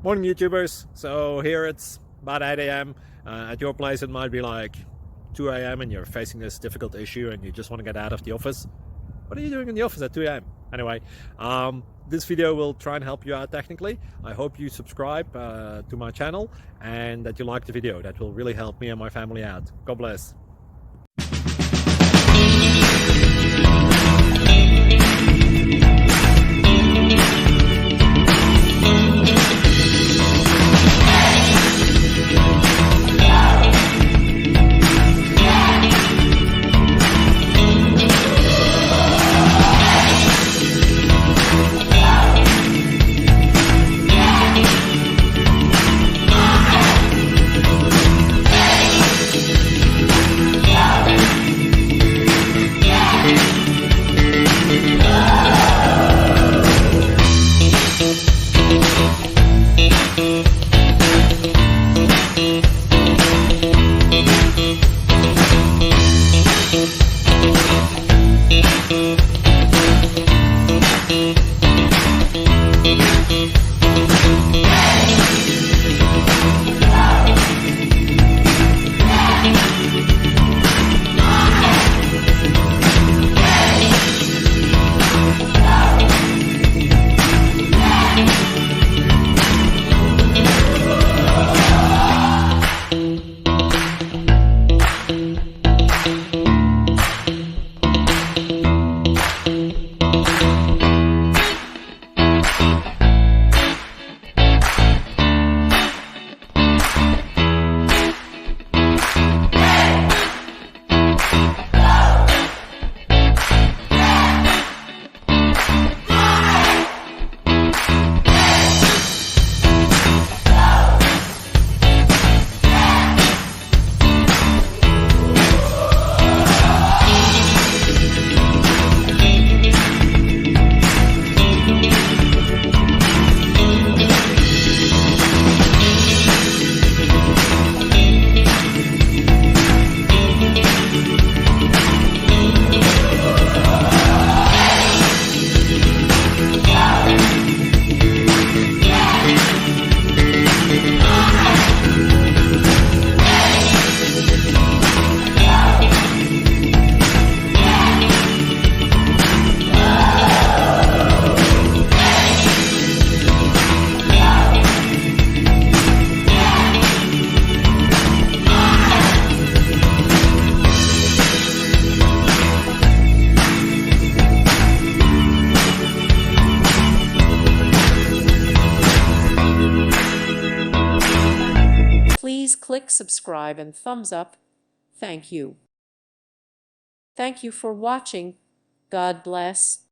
Morning YouTubers. So here it's about 8 a.m. At your place it might be like 2 a.m. and you're facing this difficult issue and you just want to get out of the office. What are you doing in the office at 2 a.m.? Anyway, this video will try and help you out technically. I hope you subscribe to my channel and that you like the video. That will really help me and my family out. God bless. Please click subscribe and thumbs up. Thank you. Thank you for watching. God bless.